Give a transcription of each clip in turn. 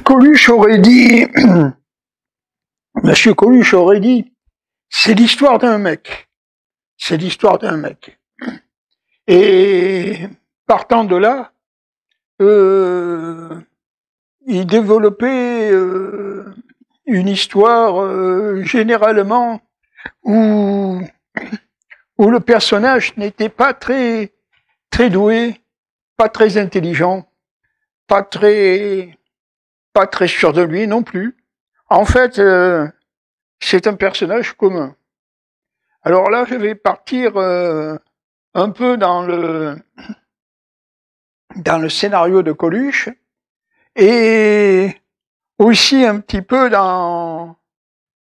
Coluche aurait dit, Monsieur Coluche aurait dit, c'est l'histoire d'un mec. C'est l'histoire d'un mec. Et partant de là, il développait une histoire généralement où le personnage n'était pas très doué, pas très intelligent, pas très sûr de lui non plus. En fait, c'est un personnage commun. Alors là, je vais partir un peu dans le scénario de Coluche et aussi un petit peu dans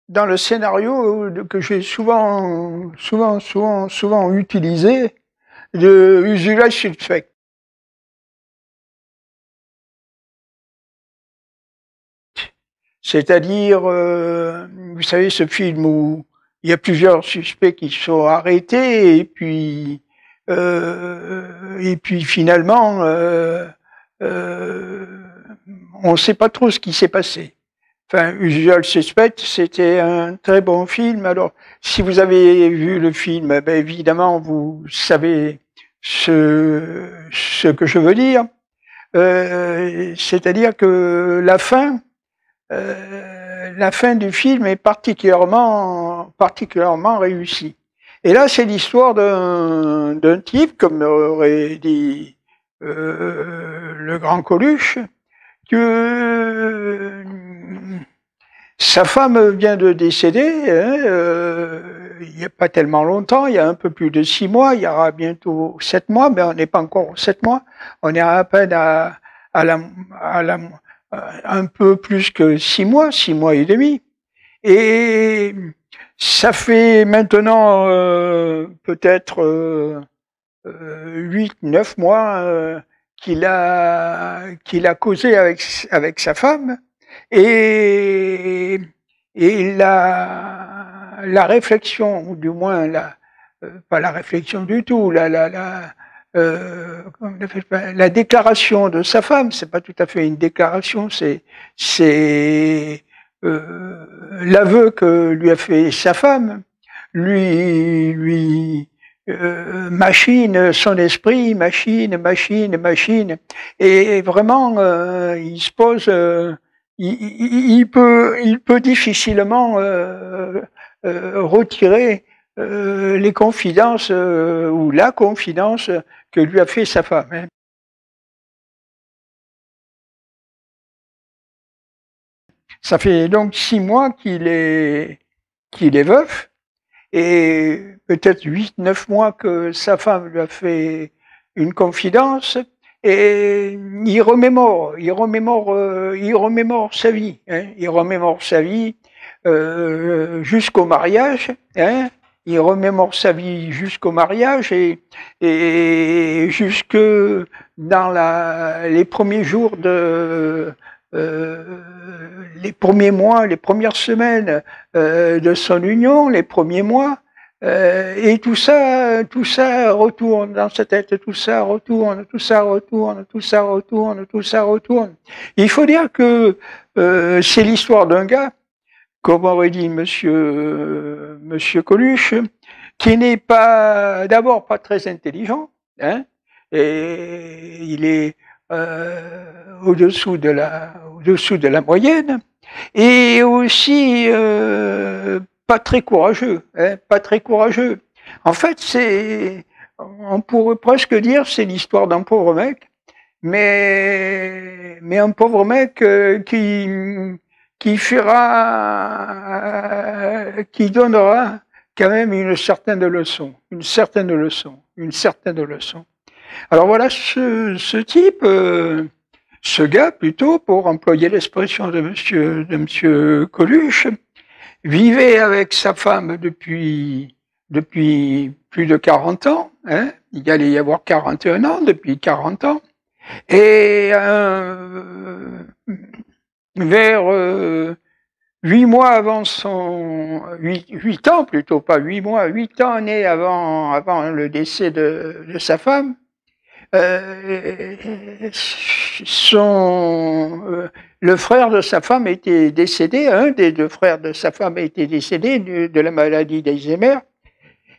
le scénario que j'ai souvent utilisé de Usual Suspect. C'est-à-dire, vous savez, ce film où il y a plusieurs suspects qui sont arrêtés et puis finalement, on ne sait pas trop ce qui s'est passé. Enfin, Usual Suspect, c'était un très bon film. Alors, si vous avez vu le film, ben évidemment, vous savez ce que je veux dire. C'est-à-dire que la fin du film est particulièrement réussie. Et là, c'est l'histoire d'un type, comme aurait dit le grand Coluche, que sa femme vient de décéder, il n'y a pas tellement longtemps, il y a un peu plus de 6 mois, il y aura bientôt 7 mois, mais on n'est pas encore aux 7 mois, on est à peine un peu plus que 6 mois et demi. Et ça fait maintenant peut-être 8-9 mois qu'il a causé avec sa femme et la réflexion, ou du moins pas la réflexion du tout, la déclaration de sa femme, c'est pas tout à fait une déclaration, c'est l'aveu que lui a fait sa femme, lui machine son esprit, machine, et vraiment il se pose, il peut difficilement retirer les confidences ou la confidence que lui a fait sa femme. Hein. Ça fait donc 6 mois qu'il est veuf, et peut-être 8-9 mois que sa femme lui a fait une confidence, et il remémore sa vie, hein, il remémore sa vie jusqu'au mariage, hein, il remémore sa vie jusqu'au mariage et jusque dans les premiers jours les premiers mois, les premières semaines de son union, les premiers mois, et tout ça retourne dans sa tête, tout ça retourne. Il faut dire que c'est l'histoire d'un gars, comme aurait dit Monsieur Coluche, qui n'est d'abord pas très intelligent, hein, et il est au-dessous de la moyenne, et aussi pas très courageux, hein, pas très courageux. En fait, on pourrait presque dire, c'est l'histoire d'un pauvre mec, mais un pauvre mec qui donnera quand même une certaine leçon. Alors voilà, ce type, ce gars plutôt, pour employer l'expression de monsieur Coluche, vivait avec sa femme depuis plus de 40 ans, hein, il allait y avoir 41 ans, depuis 40 ans, et vers 8 mois avant 8 ans plutôt, pas 8 mois, 8 ans nés avant le décès de sa femme, le frère de sa femme était décédé, un des deux frères de sa femme était décédé de la maladie d'Alzheimer,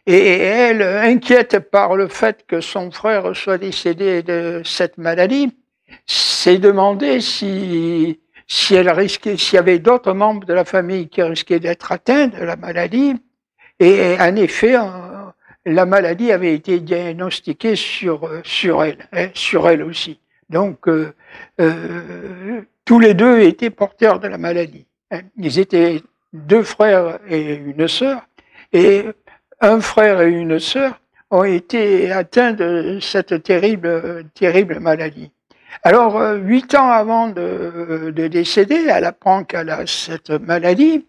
et elle, inquiète par le fait que son frère soit décédé de cette maladie, s'est demandé si elle risquait, s'il y avait d'autres membres de la famille qui risquaient d'être atteints de la maladie, et en effet, la maladie avait été diagnostiquée sur elle aussi. Donc, tous les deux étaient porteurs de la maladie. Ils étaient deux frères et une sœur, et un frère et une sœur ont été atteints de cette terrible maladie. Alors, 8 ans avant de décéder, elle apprend qu'elle a cette maladie,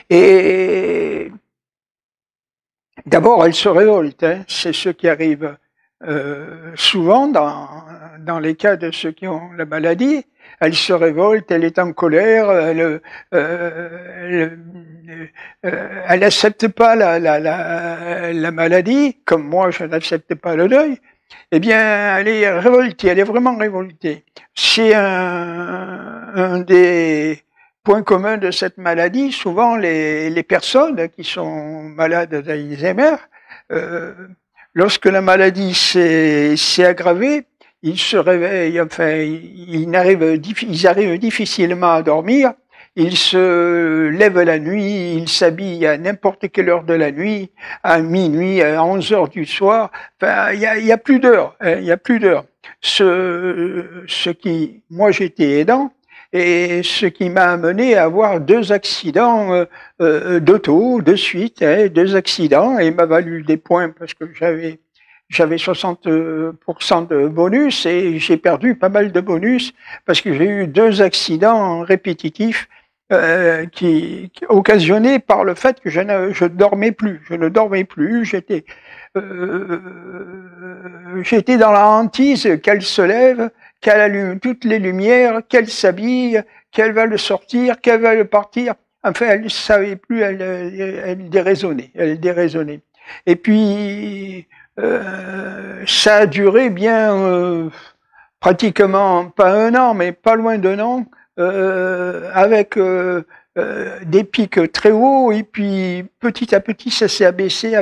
et d'abord, elle se révolte, hein. C'est ce qui arrive souvent dans les cas de ceux qui ont la maladie. Elle se révolte, elle est en colère, elle n'accepte pas la maladie, comme moi je n'accepte pas le deuil. Eh bien, elle est révoltée, elle est vraiment révoltée. C'est un des point commun de cette maladie, souvent les personnes qui sont malades d'Alzheimer, lorsque la maladie s'est aggravée, ils se réveillent, enfin, ils arrivent difficilement à dormir, ils se lèvent la nuit, ils s'habillent à n'importe quelle heure de la nuit, à minuit, à 11 heures du soir, enfin, il y a plus d'heures, hein, il y a plus d'heures. Moi j'étais aidant, et ce qui m'a amené à avoir 2 accidents d'auto de suite, hein, 2 accidents, et m'a valu des points parce que j'avais 60% de bonus, et j'ai perdu pas mal de bonus parce que j'ai eu 2 accidents répétitifs qui occasionnés par le fait que je ne dormais plus. Je ne dormais plus, j'étais dans la hantise qu'elle se lève, qu'elle allume toutes les lumières, qu'elle s'habille, qu'elle va le sortir, qu'elle va le partir. Enfin, elle ne savait plus, elle déraisonnait. Et puis, ça a duré bien pratiquement, pas 1 an, mais pas loin d'1 an, avec des pics très hauts, et puis petit à petit ça s'est abaissé,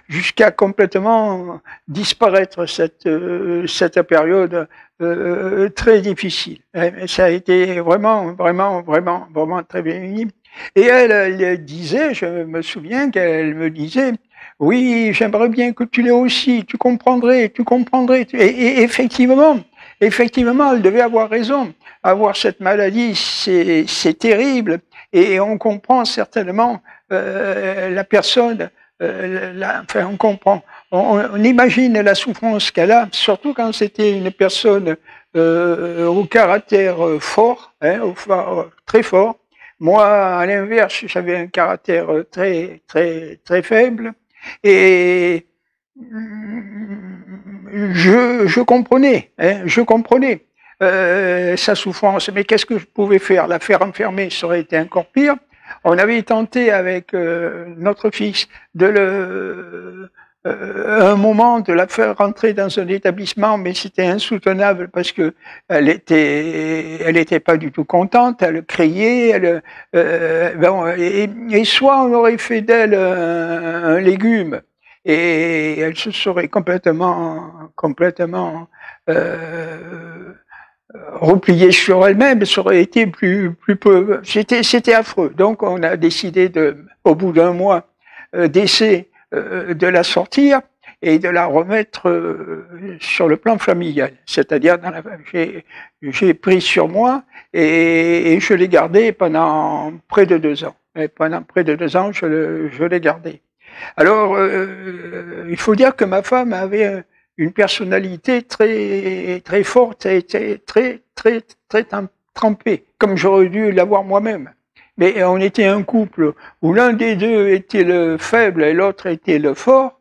jusqu'à complètement disparaître cette période très difficile. Ça a été vraiment très bien. Et elle disait, je me souviens qu'elle me disait, oui, j'aimerais bien que tu l'aies aussi, tu comprendrais. Et effectivement, elle devait avoir raison. Avoir cette maladie, c'est terrible, et on comprend certainement la personne. Enfin, on comprend, on imagine la souffrance qu'elle a, surtout quand c'était une personne au caractère fort, hein, très fort. Moi, à l'inverse, j'avais un caractère très faible, et je comprenais, hein, sa souffrance, mais qu'est-ce que je pouvais faire? La faire enfermer, ça aurait été encore pire. On avait tenté avec notre fils un moment de la faire rentrer dans un établissement, mais c'était insoutenable parce que elle était pas du tout contente, elle criait, et soit on aurait fait d'elle un légume, et elle se serait complètement repliée sur elle-même, ça aurait été plus peu. C'était affreux. Donc on a décidé au bout d'1 mois d'essai, de la sortir et de la remettre sur le plan familial. C'est-à-dire, j'ai pris sur moi, et je l'ai gardée pendant près de 2 ans. Et pendant près de 2 ans, je l'ai gardée. Alors, il faut dire que ma femme avait une personnalité très forte, et très trempée, comme j'aurais dû l'avoir moi-même. Mais on était un couple où l'un des deux était le faible et l'autre était le fort.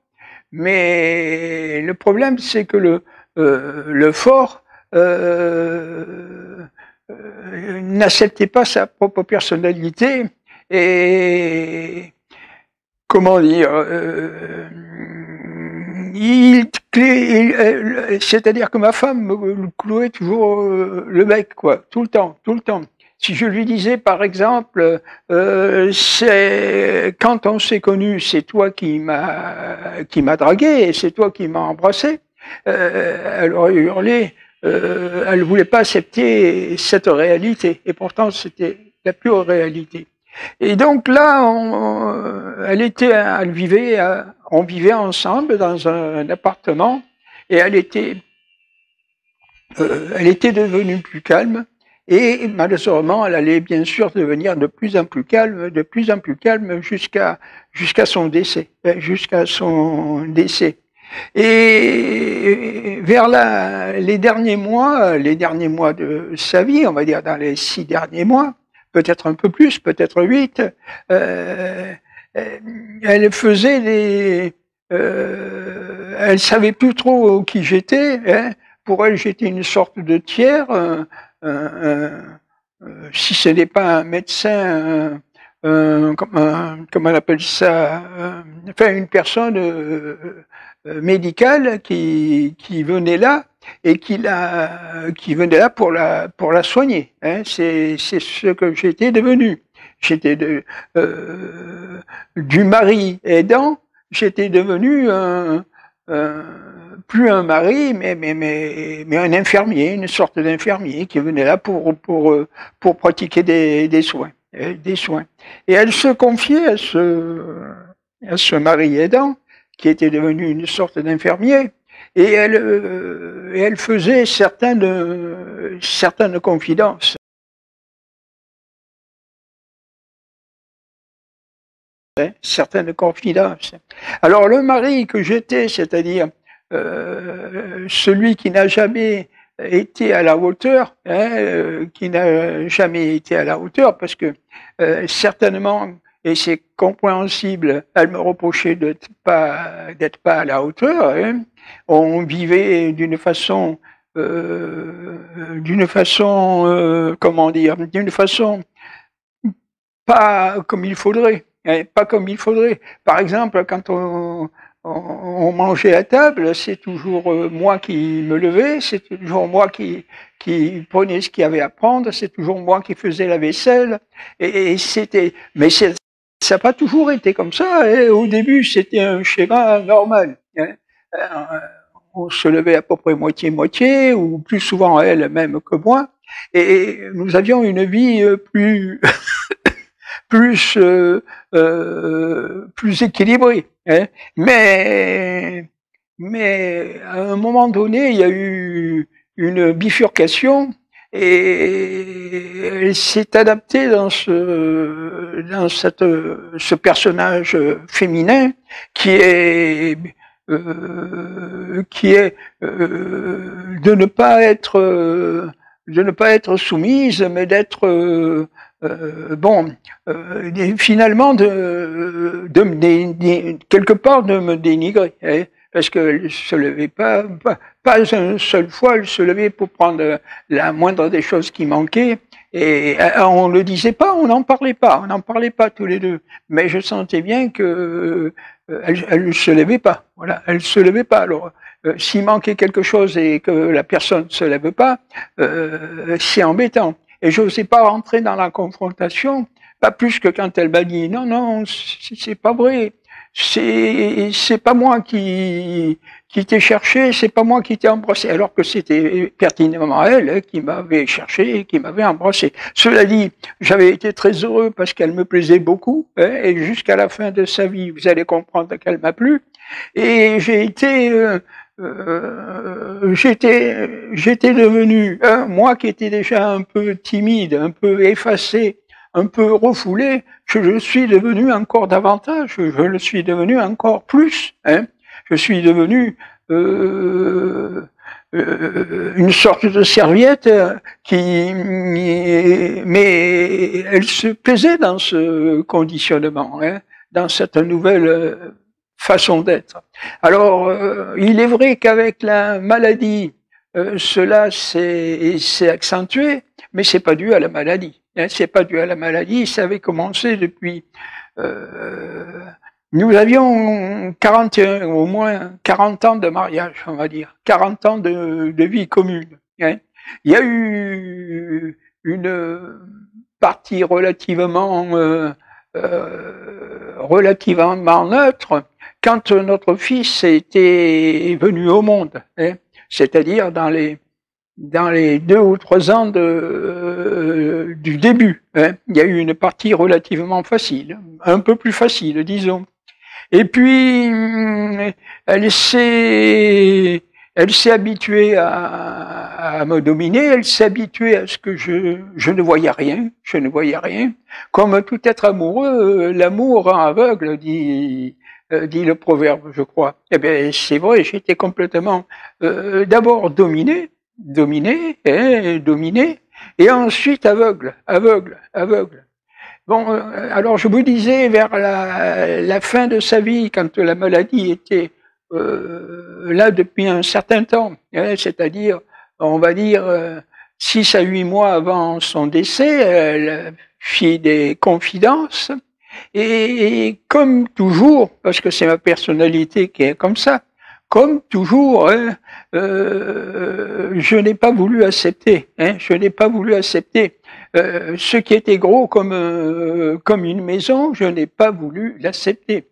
Mais le problème, c'est que le fort n'acceptait pas sa propre personnalité, et comment dire, c'est-à-dire que ma femme me clouait toujours le bec, quoi, tout le temps, tout le temps. Si je lui disais, par exemple, quand on s'est connus, c'est toi qui m'a dragué et c'est toi qui m'as embrassé, elle aurait hurlé. Elle ne voulait pas accepter cette réalité, et pourtant c'était la pure réalité. Et donc là, on vivait ensemble dans un appartement, et elle était devenue plus calme, et malheureusement, elle allait bien sûr devenir de plus en plus calme, jusqu'à son décès, Et vers les derniers mois de sa vie, on va dire dans les 6 derniers mois, peut-être un peu plus, peut-être 8, elle elle savait plus trop qui j'étais, hein. Pour elle, j'étais une sorte de tiers, si ce n'est pas un médecin, comment on appelle ça, enfin une personne médicale qui venait là et qui venait là pour la soigner. Hein. C'est ce que j'étais devenu. J'étais du mari aidant, j'étais devenu plus un mari, mais un infirmier, une sorte d'infirmier qui venait là pour pratiquer des soins. Et elle se confiait à ce mari aidant, qui était devenu une sorte d'infirmier, et elle faisait certaines confidences. Certaines confidences. Alors le mari que j'étais, c'est-à-dire celui qui n'a jamais été à la hauteur, parce que certainement, et c'est compréhensible, elle me reprochait d'être pas à la hauteur. Hein. On vivait d'une façon pas comme il faudrait. Pas comme il faudrait. Par exemple, quand on mangeait à table, c'est toujours moi qui me levais, c'est toujours moi qui prenais ce qu'il y avait à prendre, c'est toujours moi qui faisais la vaisselle. Mais ça n'a pas toujours été comme ça. Hein. Au début, c'était un schéma normal. Hein. On se levait à peu près moitié-moitié, ou plus souvent elle même que moi, et nous avions une vie plus plus équilibré. Hein. Mais à un moment donné, il y a eu une bifurcation et elle s'est adaptée dans ce personnage féminin qui est de ne pas être soumise, mais d'être finalement quelque part de me dénigrer, hein, parce qu'elle se levait pas une seule fois, elle se levait pour prendre la moindre des choses qui manquaient, et on le disait pas, on n'en parlait pas tous les deux, mais je sentais bien que elle se levait pas, voilà, elle se levait pas. Alors s'il manquait quelque chose et que la personne se lève pas, c'est embêtant. Et je n'osais pas rentrer dans la confrontation, pas plus que quand elle m'a dit non, c'est pas vrai, c'est pas moi qui t'ai cherché, c'est pas moi qui t'ai embrassé, alors que c'était pertinemment elle qui m'avait cherché et qui m'avait embrassé. Cela dit, j'avais été très heureux parce qu'elle me plaisait beaucoup, hein, et jusqu'à la fin de sa vie, vous allez comprendre qu'elle m'a plu, et j'étais devenu, moi qui étais déjà un peu timide, un peu effacé, un peu refoulé, je suis devenu encore davantage, je le suis devenu encore plus. Hein. Je suis devenu une sorte de serviette mais elle se plaisait dans ce conditionnement, hein, dans cette nouvelle façon d'être. Alors, il est vrai qu'avec la maladie, cela s'est accentué, mais c'est pas dû à la maladie. Hein, c'est pas dû à la maladie, ça avait commencé depuis Nous avions 41, au moins 40 ans de mariage, on va dire, 40 ans de vie commune. Hein. Il y a eu une partie relativement neutre quand notre fils était venu au monde, hein, c'est-à-dire dans les 2 ou 3 ans du début. Hein. Il y a eu une partie relativement facile, un peu plus facile, disons. Et puis, elle s'est habituée à me dominer, elle s'est habituée à ce que je ne voyais rien, Comme tout être amoureux, l'amour rend aveugle, dit le proverbe, je crois. Eh bien, c'est vrai, j'étais complètement d'abord dominé, et ensuite aveugle. Bon, alors je me disais vers la fin de sa vie, quand la maladie était là depuis un certain temps, hein, c'est-à-dire, on va dire, 6 à 8 mois avant son décès, elle fit des confidences, et comme toujours, parce que c'est ma personnalité qui est comme ça, comme toujours, hein, je n'ai pas voulu accepter, ce qui était gros comme une maison, je n'ai pas voulu l'accepter.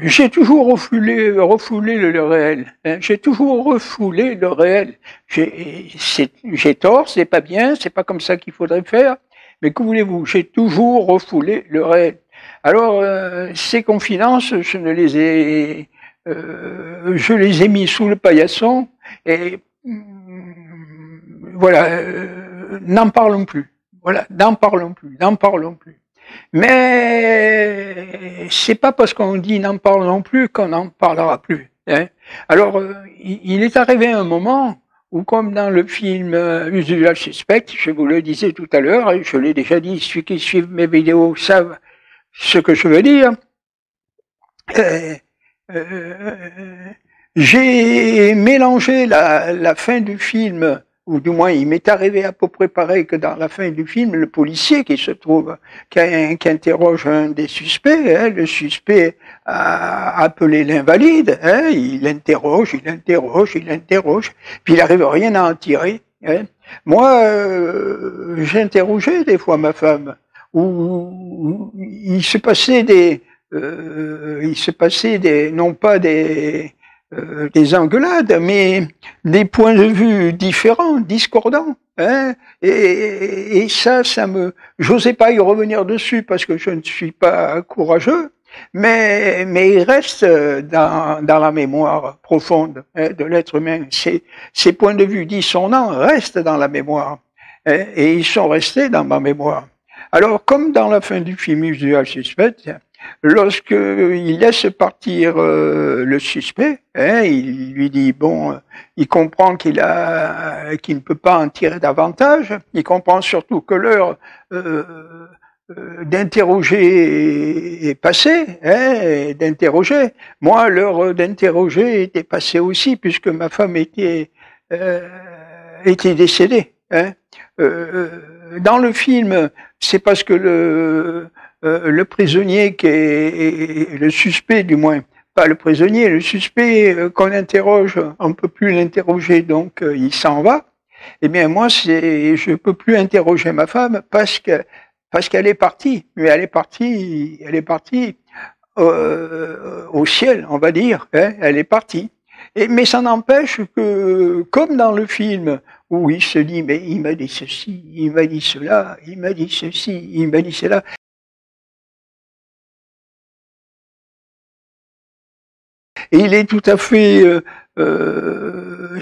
J'ai toujours refoulé le réel. Hein, j'ai toujours refoulé le réel. J'ai tort, c'est pas bien, c'est pas comme ça qu'il faudrait faire. Mais que voulez-vous? J'ai toujours refoulé le réel. Alors ces confidences, je les ai mis sous le paillasson et voilà, n'en parlons plus. Voilà, n'en parlons plus. Mais c'est pas parce qu'on dit n'en parlons plus qu'on n'en parlera plus. Hein. Alors, il est arrivé un moment où, comme dans le film Usual Suspect, je vous le disais tout à l'heure, et je l'ai déjà dit, ceux qui suivent mes vidéos savent ce que je veux dire, j'ai mélangé la fin du film, ou du moins il m'est arrivé à peu près pareil que dans la fin du film, le policier qui interroge un des suspects, hein, le suspect a appelé l'invalide, hein, il interroge, puis il n'arrive rien à en tirer. Hein. Moi, j'interrogeais des fois ma femme, où il se passait non pas des engueulades, mais des points de vue différents, discordants. Hein, et ça j'osais pas y revenir dessus parce que je ne suis pas courageux, mais il reste dans la mémoire profonde, hein, de l'être humain. Ces points de vue dissonants restent dans la mémoire, hein, et ils sont restés dans ma mémoire. Alors, comme dans la fin du film Usual Suspect, lorsqu'il laisse partir le suspect, hein, il lui dit, bon, il comprend qu'il ne peut pas en tirer davantage, il comprend surtout que l'heure d'interroger est passée, hein, d'interroger. Moi, l'heure d'interroger était passée aussi, puisque ma femme était décédée. Hein. Dans le film, c'est parce que le prisonnier qui est le suspect, du moins, pas le prisonnier, le suspect qu'on interroge, on ne peut plus l'interroger, donc il s'en va. Eh bien, moi, je peux plus interroger ma femme parce qu'elle est partie. Mais elle est partie au ciel, on va dire. Hein, elle est partie. Mais ça n'empêche que, comme dans le film, où il se dit, mais il m'a dit ceci, il m'a dit cela, il m'a dit ceci, il m'a dit cela. Et il est tout à fait,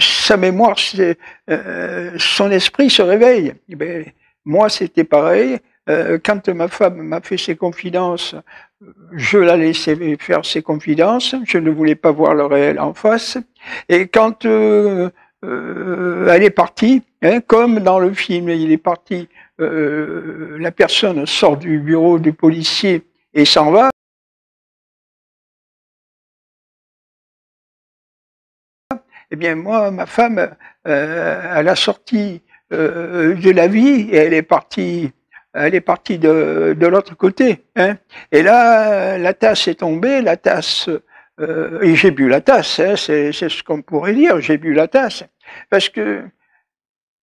sa mémoire, son esprit se réveille. Et ben, moi, c'était pareil. Quand ma femme m'a fait ses confidences, je la laissais faire ses confidences. Je ne voulais pas voir le réel en face. Et quand elle est partie, hein, comme dans le film, il est parti, la personne sort du bureau du policier et s'en va. Eh bien, moi, ma femme, à la sortie de la vie, et elle est partie elle est partie de l'autre côté. Hein. Et là, la tasse est tombée, la tasse, et j'ai bu la tasse, hein, c'est ce qu'on pourrait dire, j'ai bu la tasse, parce que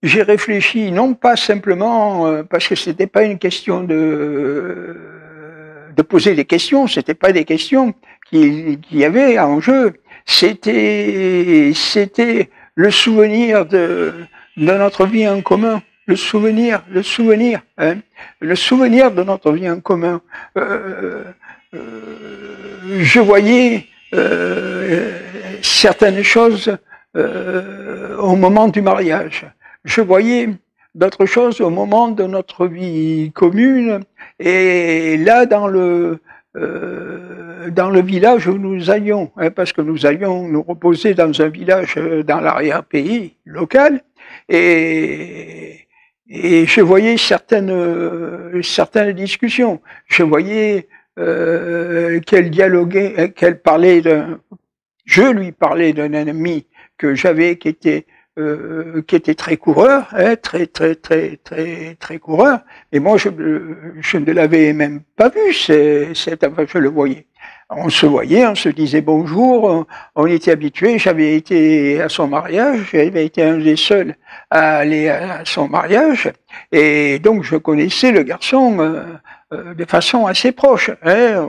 j'ai réfléchi, non pas simplement, parce que c'était pas une question de poser des questions, c'était pas des questions qu'il y avait en jeu, c'était le souvenir de notre vie en commun, le souvenir, hein, le souvenir de notre vie en commun. Je voyais certaines choses au moment du mariage. Je voyais d'autres choses au moment de notre vie commune. Et là, dans le village où nous allions, hein, parce que nous allions nous reposer dans un village dans l'arrière-pays local, et je voyais certaines discussions. Je voyais qu'elle dialoguait, je lui parlais d'un ami que j'avais qui était très coureur, hein, très coureur. Et moi, je ne l'avais même pas vu. Enfin, je le voyais. On se voyait, on se disait bonjour. On était habitués. J'avais été à son mariage. J'avais été un des seuls à aller à son mariage. Et donc, je connaissais le garçon de façon assez proche. Hein.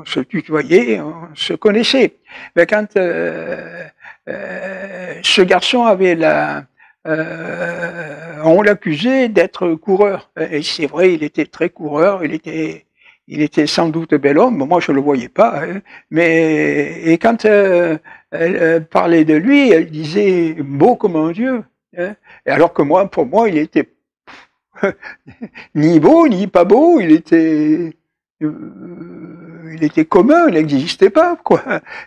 On se tutoyait, on se connaissait. Mais quand ce garçon avait on l'accusait d'être coureur. Et c'est vrai, il était très coureur, il était sans doute bel homme, moi je le voyais pas. Hein. Et quand elle parlait de lui, elle disait beau comme un dieu. Hein. Et alors que pour moi, il était ni beau, ni pas beau, il était commun, il n'existait pas, quoi.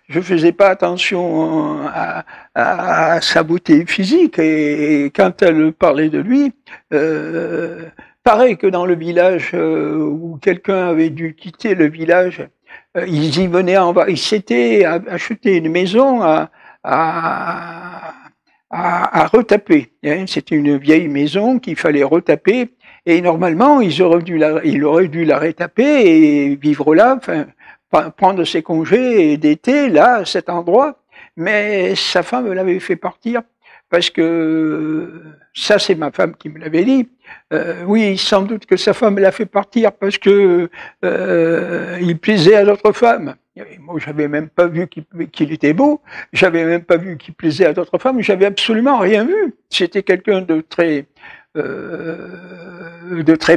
Je faisais pas attention à sa beauté physique, et quand elle parlait de lui, pareil que dans le village où quelqu'un avait dû quitter le village, ils y venaient ils s'étaient acheté une maison à retaper. Hein. C'était une vieille maison qu'il fallait retaper. Et normalement, il aurait dû la retaper et vivre là, enfin, prendre ses congés d'été, là, à cet endroit. Mais sa femme l'avait fait partir parce que, ça c'est ma femme qui me l'avait dit, oui, sans doute que sa femme l'a fait partir parce que il plaisait à d'autres femmes. Et moi, j'avais même pas vu qu'il était beau, j'avais même pas vu qu'il plaisait à d'autres femmes, j'avais absolument rien vu. C'était quelqu'un de très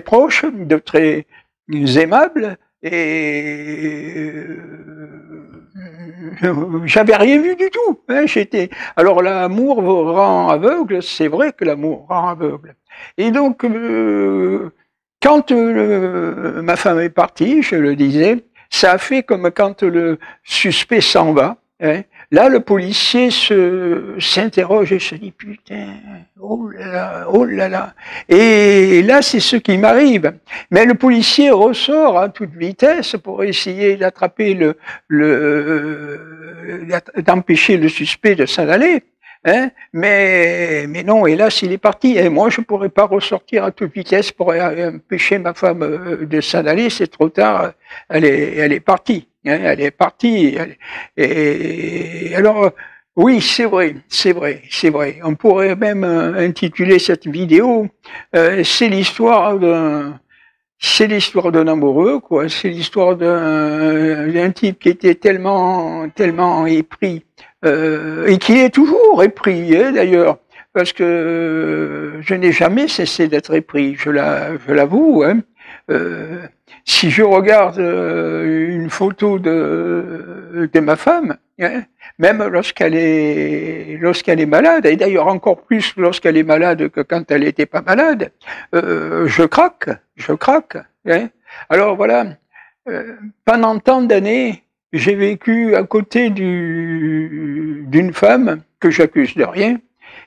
proche, de très aimable, et j'avais rien vu du tout. Hein, alors l'amour rend aveugle, c'est vrai que l'amour rend aveugle. Et donc, quand ma femme est partie, je le disais, ça a fait comme quand le suspect s'en va. Hein, là, le policier s'interroge et se dit putain, oh là là. Et là, c'est ce qui m'arrive. Mais le policier ressort à toute vitesse pour essayer d'attraper d'empêcher le suspect de s'en aller. Hein, mais non, hélas, il est parti. Et moi, je pourrais pas ressortir à toute vitesse pour empêcher ma femme de s'en aller. C'est trop tard. Elle est partie. Hein, elle est partie. Et alors, oui, c'est vrai. On pourrait même intituler cette vidéo c'est l'histoire d'un amoureux, quoi. C'est l'histoire d'un type qui était tellement épris, et qui est toujours épris, hein, d'ailleurs, parce que je n'ai jamais cessé d'être épris, je l'avoue. Hein. Si je regarde une photo de ma femme, hein, même lorsqu'elle est malade, et d'ailleurs encore plus lorsqu'elle est malade que quand elle n'était pas malade, je craque. Hein. Alors voilà, pendant tant d'années, j'ai vécu à côté d'une femme que j'accuse de rien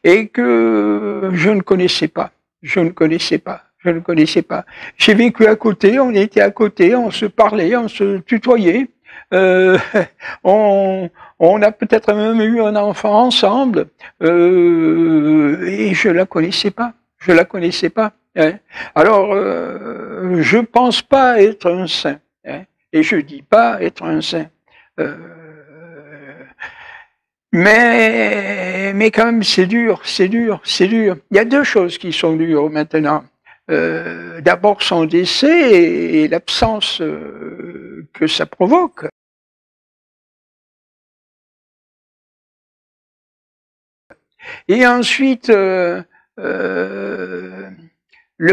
et que je ne connaissais pas. J'ai vécu à côté, on était à côté, on se parlait, on se tutoyait. On a peut-être même eu un enfant ensemble, et je la connaissais pas. Hein. Alors, je pense pas être un saint, hein, et je dis pas être un saint. Mais quand même, c'est dur, c'est dur, c'est dur. Il y a deux choses qui sont dures maintenant. D'abord son décès et l'absence que ça provoque. Et ensuite, le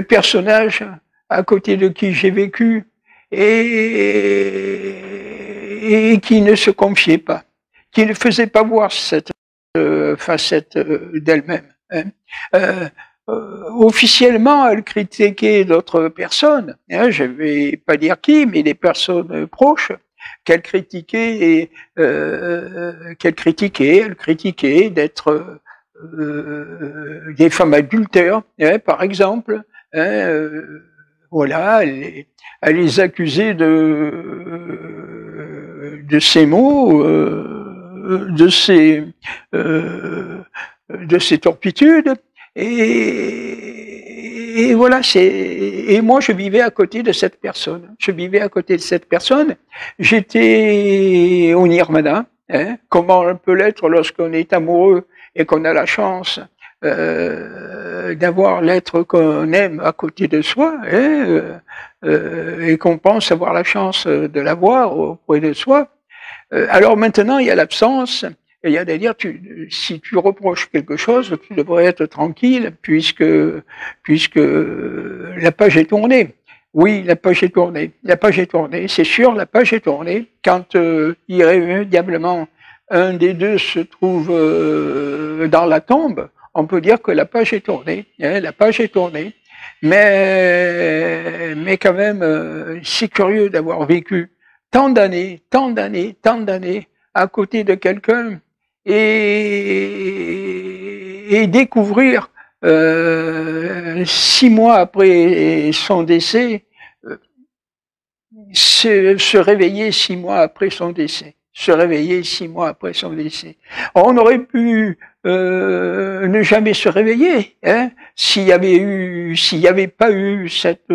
personnage à côté de qui j'ai vécu et qui ne se confiait pas, qui ne faisait pas voir cette facette d'elle-même. Hein. Officiellement, elle critiquait d'autres personnes, hein, je ne vais pas dire qui, mais des personnes proches, qu'elle critiquait, elle critiquait d'être des femmes adultères, hein, par exemple, hein, voilà, elle les accusait de ces mots, de ces turpitudes, et voilà, et moi je vivais à côté de cette personne. Je vivais à côté de cette personne. J'étais au nirvana, hein, comment on peut l'être lorsqu'on est amoureux et qu'on a la chance d'avoir l'être qu'on aime à côté de soi, hein, et qu'on pense avoir la chance de l'avoir auprès de soi. Alors maintenant, il y a l'absence. Et il y a des dire, si tu reproches quelque chose, tu devrais être tranquille puisque la page est tournée. Oui, la page est tournée. La page est tournée. C'est sûr, la page est tournée. Quand irrémédiablement un des deux se trouve dans la tombe, on peut dire que la page est tournée. Hein, la page est tournée. Mais quand même, c'est curieux d'avoir vécu tant d'années à côté de quelqu'un et découvrir 6 mois après son décès, se réveiller 6 mois après son décès. Se réveiller 6 mois après son décès. On aurait pu ne jamais se réveiller, hein, s'il y avait pas eu cette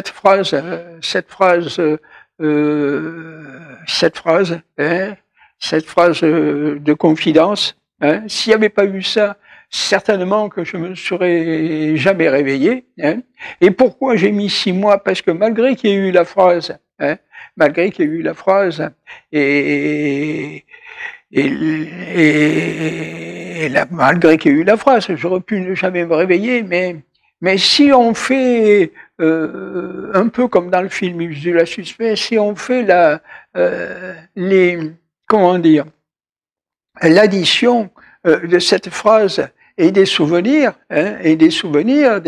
phrase, hein, cette phrase de confidence, hein, s'il n'y avait pas eu ça, certainement que je me serais jamais réveillé. Hein. Et pourquoi j'ai mis 6 mois? Parce que malgré qu'il y ait eu la phrase, hein, malgré qu'il y ait eu la phrase, malgré qu'il y ait eu la phrase, j'aurais pu ne jamais me réveiller, mais si on fait un peu comme dans le film Ursula Suspect, si on fait l'addition de cette phrase et des souvenirs, hein, des souvenirs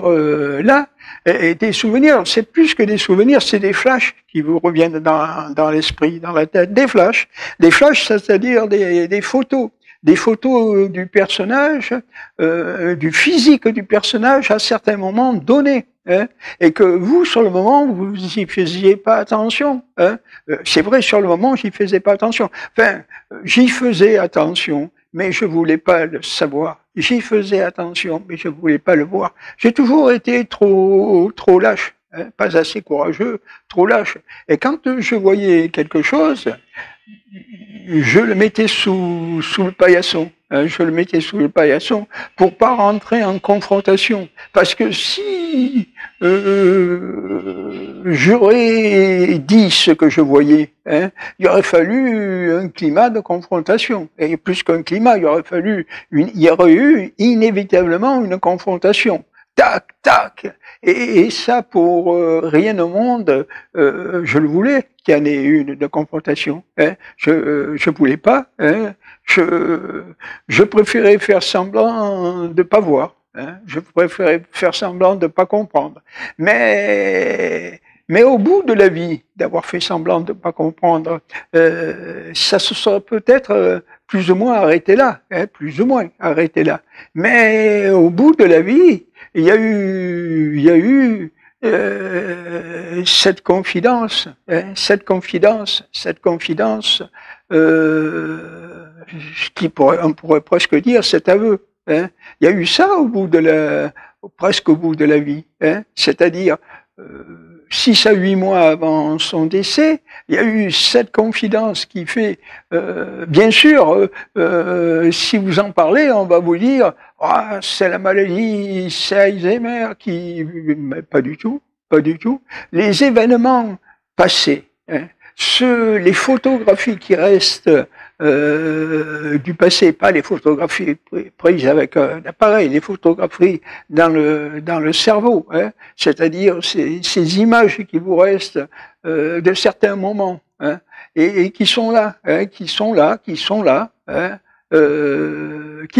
là, et des souvenirs, c'est plus que des souvenirs, c'est des flashs qui vous reviennent dans l'esprit, dans la tête, des flashs, c'est-à-dire des photos du personnage, du physique du personnage à certains moments donnés. Hein, et que vous, sur le moment, vous y faisiez pas attention. Hein. C'est vrai, sur le moment, j'y faisais pas attention. Enfin, j'y faisais attention, mais je voulais pas le savoir. J'y faisais attention, mais je voulais pas le voir. J'ai toujours été trop lâche, hein, pas assez courageux, trop lâche. Et quand je voyais quelque chose, je le mettais sous le paillasson. Je le mettais sous le paillasson pour pas rentrer en confrontation. Parce que si j'aurais dit ce que je voyais, hein, il aurait fallu un climat de confrontation. Et plus qu'un climat, il aurait eu inévitablement une confrontation. Tac, tac. Et ça, pour rien au monde, je le voulais qu'il y en ait une de confrontation. Hein. Je voulais pas. Hein. Je préférais faire semblant de pas voir. Hein. Je préférais faire semblant de pas comprendre. Mais au bout de la vie, d'avoir fait semblant de pas comprendre, ça se serait peut-être plus ou moins arrêté là. Hein, plus ou moins arrêté là. Mais au bout de la vie, il y a eu cette confidence, hein, cette confidence, on pourrait presque dire cet aveu, Hein. Il y a eu ça presque au bout de la vie. Hein. C'est-à-dire 6 à 8 mois avant son décès, il y a eu cette confidence qui fait, bien sûr, si vous en parlez, on va vous dire, ah, c'est la maladie, c'est Alzheimer mais pas du tout, pas du tout. Les événements passés, hein, les photographies qui restent du passé, pas les photographies prises avec un appareil, les photographies dans le cerveau, hein, c'est-à-dire ces images qui vous restent de certains moments, hein, et qui sont là, hein, qui sont là, hein, qui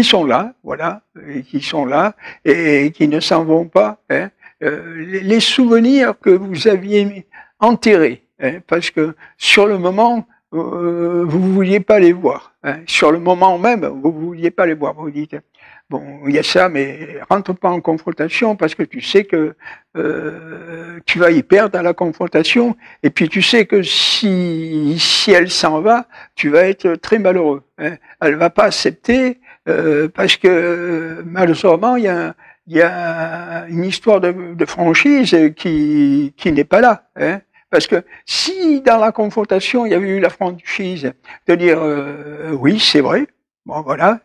sont là, voilà, et qui sont là et qui ne s'en vont pas. Hein, les souvenirs que vous aviez enterrés, hein, parce que sur le moment vous vouliez pas les voir. Hein. Sur le moment même, vous vouliez pas les voir. Vous dites, bon, il y a ça, mais rentre pas en confrontation parce que tu sais que tu vas y perdre à la confrontation. Et puis tu sais que si elle s'en va, tu vas être très malheureux. Hein. Elle va pas accepter parce que malheureusement, il y a une histoire de franchise qui n'est pas là. Hein. Parce que si dans la confrontation il y avait eu la franchise, de dire oui c'est vrai, bon voilà,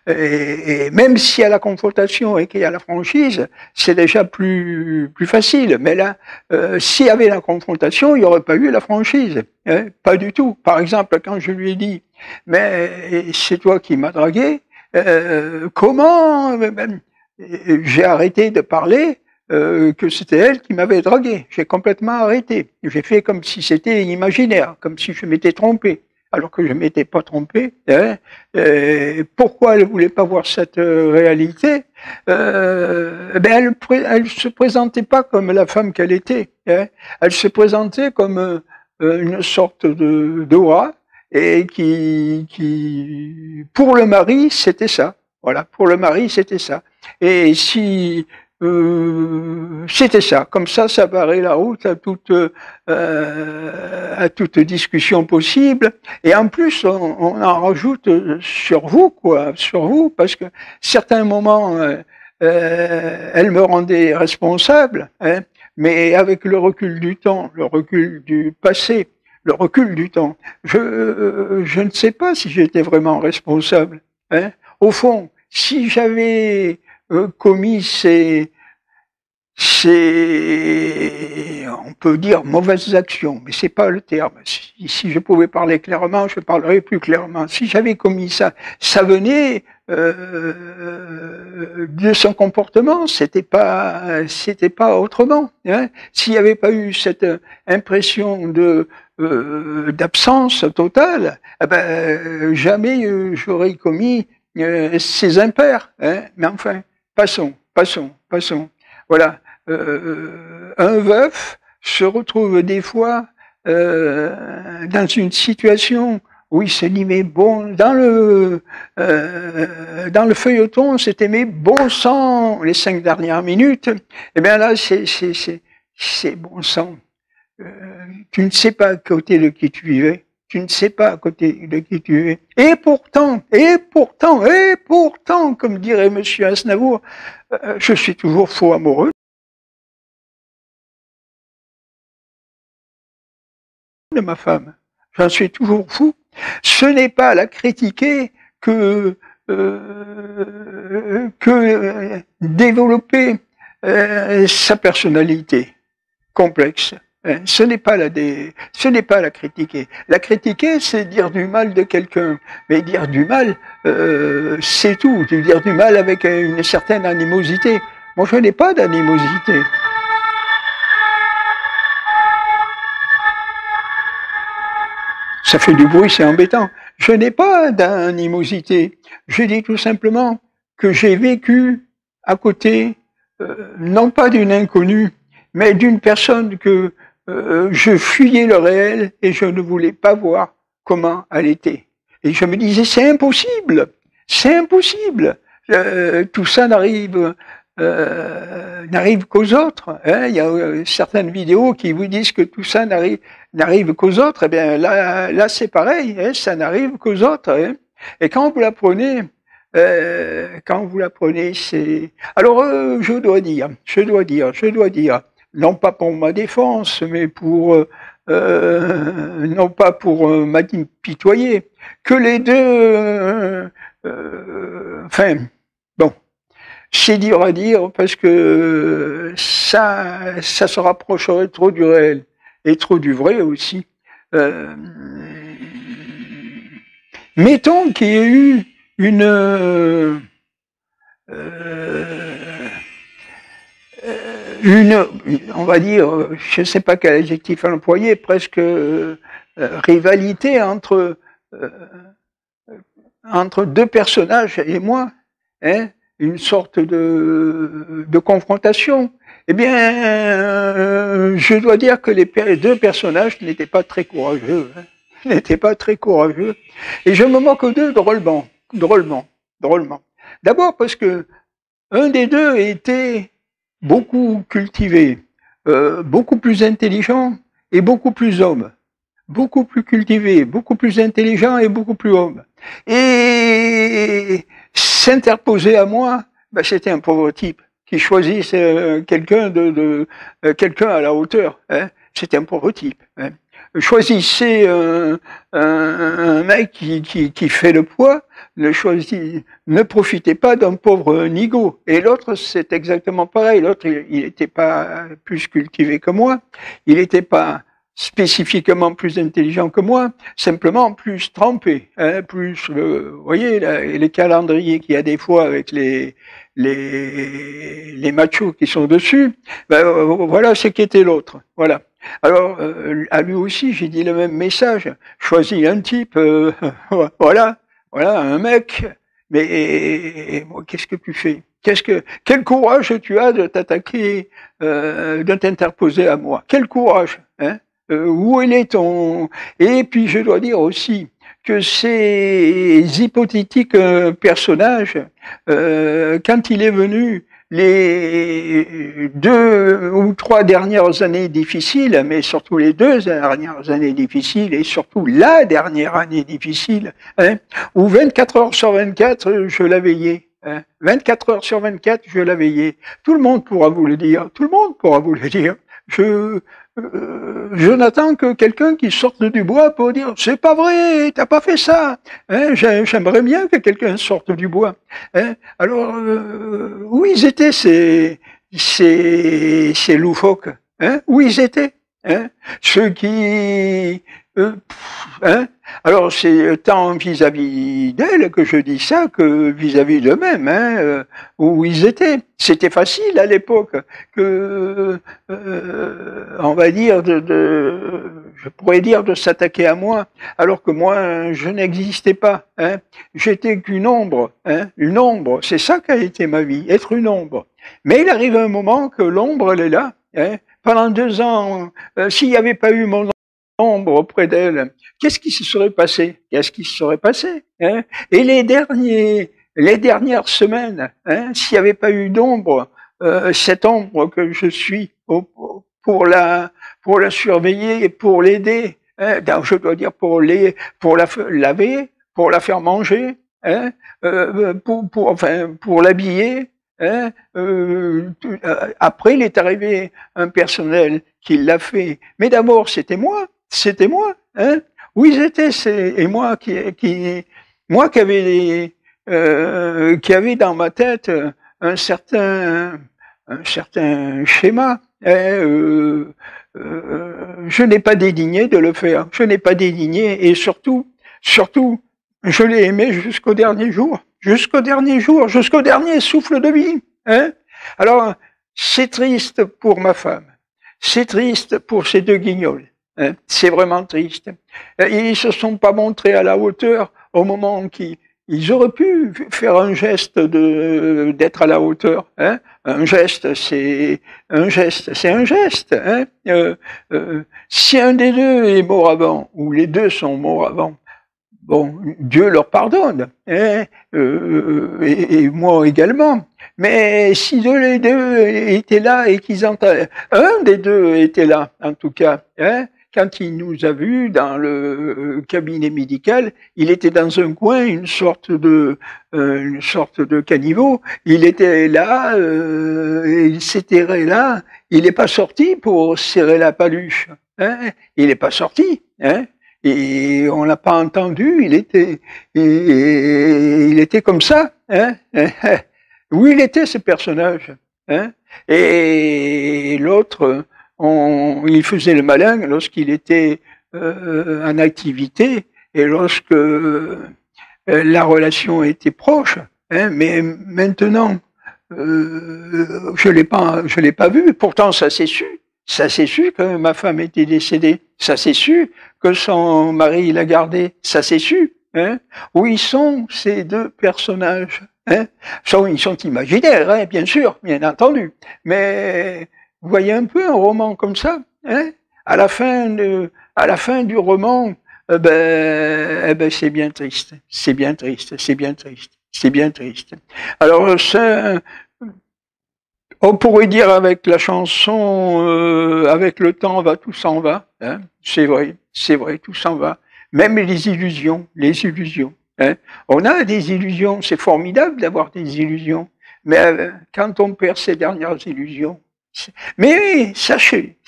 et même s'il y a la confrontation et qu'il y a la franchise, c'est déjà plus facile. Mais là, s'il y avait la confrontation, il n'y aurait pas eu la franchise, hein, pas du tout. Par exemple, quand je lui ai dit, mais c'est toi qui m'as dragué, comment j'ai arrêté de parler. Que c'était elle qui m'avait dragué. J'ai complètement arrêté. J'ai fait comme si c'était imaginaire, comme si je m'étais trompé, alors que je m'étais pas trompé. Hein. Pourquoi elle voulait pas voir cette réalité? Elle se présentait pas comme la femme qu'elle était. Hein. Elle se présentait comme une sorte d'aura et qui, pour le mari, c'était ça. Voilà, pour le mari, c'était ça. Et si c'était ça. Comme ça barrait la route à toute discussion possible. Et en plus, on en rajoute sur vous, quoi, sur vous, parce que certains moments, elle me rendait responsable, hein, mais avec le recul du temps, le recul du passé, le recul du temps, je ne sais pas si j'étais vraiment responsable. Hein. Au fond, si j'avais commis on peut dire mauvaises actions, mais c'est pas le terme. Si je pouvais parler clairement, je parlerais plus clairement. Si j'avais commis ça, ça venait de son comportement. C'était pas autrement. Hein. S'il n'y avait pas eu cette impression d'absence totale, eh ben jamais j'aurais commis ces impairs. Hein. Mais enfin, passons. Voilà. Un veuf se retrouve des fois dans une situation où il se dit mais bon, dans le feuilleton c'était mais bon sang les 5 dernières minutes, et bien là c'est bon sang. Tu ne sais pas à côté de qui tu vivais. Tu ne sais pas à côté de qui tu es. Et pourtant, comme dirait Monsieur Aznavour, je suis toujours faux amoureux de ma femme. J'en suis toujours fou. Ce n'est pas la critiquer que développer sa personnalité complexe. Ce n'est pas la critiquer. La critiquer, c'est dire du mal de quelqu'un. Mais dire du mal, c'est tout. Dire du mal avec une certaine animosité. Moi, je n'ai pas d'animosité. Ça fait du bruit, c'est embêtant. Je n'ai pas d'animosité. Je dis tout simplement que j'ai vécu à côté, non pas d'une inconnue, mais d'une personne que je fuyais le réel et je ne voulais pas voir comment elle était. Et je me disais, c'est impossible, tout ça n'arrive qu'aux autres. Hein. Il y a certaines vidéos qui vous disent que tout ça n'arrive qu'aux autres. Eh bien là c'est pareil, hein, ça n'arrive qu'aux autres. Hein. Et quand vous la prenez quand vous la prenez, c'est... Alors, je dois dire, non pas pour ma défense, mais pour... non pas pour m'apitoyer, que les deux... enfin, bon, c'est dur à dire parce que ça se rapprocherait trop du réel et trop du vrai aussi. Mettons qu'il y ait eu une on va dire, je ne sais pas quel adjectif employer, presque rivalité entre deux personnages et moi, hein, une sorte de confrontation. Eh bien, je dois dire que les deux personnages n'étaient pas très courageux, hein, n'étaient pas très courageux, et je me moque d'eux drôlement. D'abord parce que un des deux était beaucoup cultivé, beaucoup plus intelligent et beaucoup plus homme. Beaucoup plus cultivé, beaucoup plus intelligent et beaucoup plus homme. Et s'interposer à moi, ben c'était un pauvre type qui choisissait quelqu'un quelqu'un à la hauteur. Hein. C'était un pauvre type. Hein. Choisissez un mec qui fait le poids, ne profitez pas d'un pauvre nigo. Et l'autre, c'est exactement pareil. L'autre, il n'était pas plus cultivé que moi. Il n'était pas spécifiquement plus intelligent que moi, simplement plus trempé, hein, plus, vous voyez, les calendriers qu'il y a des fois avec les machos qui sont dessus, ben, voilà ce qu'était l'autre, voilà. Alors, à lui aussi, j'ai dit le même message, choisis un type, voilà, un mec, mais moi, qu'est-ce que tu fais? Quel courage tu as de t'attaquer, de t'interposer à moi? Quel courage, hein? Où est ton... Et puis je dois dire aussi que ces hypothétiques personnages, quand il est venu les 2 ou 3 dernières années difficiles, mais surtout les 2 dernières années difficiles, et surtout la dernière année difficile, hein, où 24 heures sur 24, je la veillais. Hein, 24 heures sur 24, je la veillais. Tout le monde pourra vous le dire. Tout le monde pourra vous le dire. Je n'attends que quelqu'un qui sorte du bois pour dire c'est pas vrai, t'as pas fait ça. Hein, j'aimerais bien que quelqu'un sorte du bois. Hein, alors où ils étaient ces loufoques, hein, où ils étaient, hein, ceux qui hein, alors c'est tant vis-à-vis d'elle que je dis ça que vis-à-vis d'eux-mêmes, hein, où ils étaient. C'était facile à l'époque que, on va dire, je pourrais dire de s'attaquer à moi, alors que moi, je n'existais pas. Hein. J'étais qu'une ombre, hein, une ombre. C'est ça qu'a été ma vie, être une ombre. Mais il arrive un moment que l'ombre, elle est là. Hein. Pendant 2 ans, s'il n'y avait pas eu mon ombre auprès d'elle, qu'est-ce qui se serait passé? Qu'est-ce qui se serait passé? Hein? Et les dernières semaines, hein, s'il n'y avait pas eu d'ombre, cette ombre que je suis pour la surveiller et pour l'aider, hein, je dois dire pour la laver, pour la faire manger, hein, pour l'habiller. Hein, après, il est arrivé un personnel qui l'a fait. Mais d'abord, c'était moi. Hein. Où ils étaient, et moi qui avait dans ma tête un certain schéma. Hein, je n'ai pas dédaigné de le faire. Je n'ai pas dédaigné et surtout, je l'ai aimé jusqu'au dernier jour. Jusqu'au dernier souffle de vie. Hein. Alors, c'est triste pour ma femme. C'est triste pour ces 2 guignols. Hein. C'est vraiment triste. Ils se sont pas montrés à la hauteur au moment ils auraient pu faire un geste d'être à la hauteur. Hein. Un geste, c'est un geste. Hein. Si un des deux est mort avant, ou les 2 sont morts avant, bon, Dieu leur pardonne, hein, et moi également. Mais si les deux étaient là et qu'ils entendaient, un des deux était là, en tout cas, hein, quand il nous a vus dans le cabinet médical, il était dans un coin, une sorte de caniveau. Il était là, il s'étirait là. Il n'est pas sorti pour serrer la paluche. Hein, il n'est pas sorti. Hein, et on l'a pas entendu. Il était comme ça. Hein, où il était ce personnage? Hein, et l'autre, il faisait le malin lorsqu'il était en activité et lorsque la relation était proche. Hein, mais maintenant, je l'ai pas vu. Pourtant, ça s'est su. Ça s'est su que ma femme était décédée. Ça s'est su que son mari l'a gardée. Ça s'est su. Hein. Où ils sont ces deux personnages? Hein, ils sont imaginaires, hein, bien sûr, bien entendu. Mais vous voyez un peu un roman comme ça, hein, à la fin du roman, c'est bien triste, c'est bien triste, c'est bien triste, c'est bien triste. Alors, on pourrait dire avec la chanson, avec le temps va, tout s'en va. Hein, c'est vrai, tout s'en va. Même les illusions, les illusions. Hein. On a des illusions, c'est formidable d'avoir des illusions, mais quand on perd ses dernières illusions, mais sachez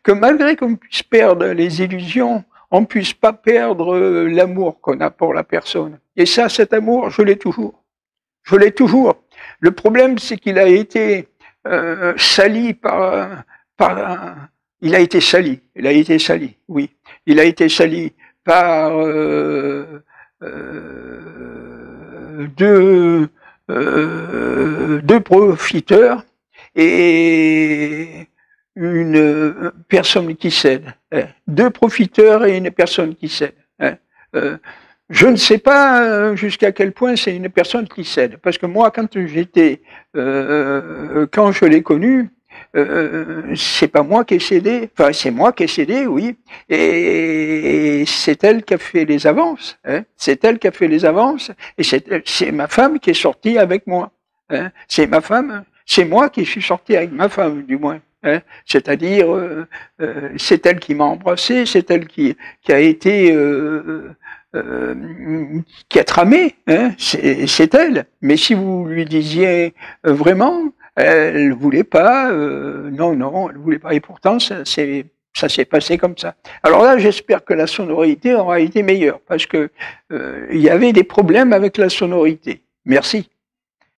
que malgré qu'on puisse perdre les illusions, on ne puisse pas perdre l'amour qu'on a pour la personne. Et ça, cet amour, je l'ai toujours. Je l'ai toujours. Le problème, c'est qu'il a été sali il a été sali, oui. Il a été sali par deux profiteurs et une personne qui cède. Hein. Deux profiteurs et une personne qui cède. Hein. Je ne sais pas jusqu'à quel point c'est une personne qui cède, parce que moi, quand je l'ai connue, c'est pas moi qui ai cédé, enfin c'est moi qui ai cédé, oui, et c'est elle qui a fait les avances, hein, c'est elle qui a fait les avances, et c'est ma femme qui est sortie avec moi, hein, c'est ma femme, c'est moi qui suis sorti avec ma femme, du moins. Hein, c'est-à-dire, c'est elle qui m'a embrassé, c'est elle qui a été qui a tramé, hein, c'est elle. Mais si vous lui disiez vraiment, elle voulait pas, non, elle voulait pas. Et pourtant, ça s'est passé comme ça. Alors là, j'espère que la sonorité aura été meilleure, parce que il y avait des problèmes avec la sonorité. Merci.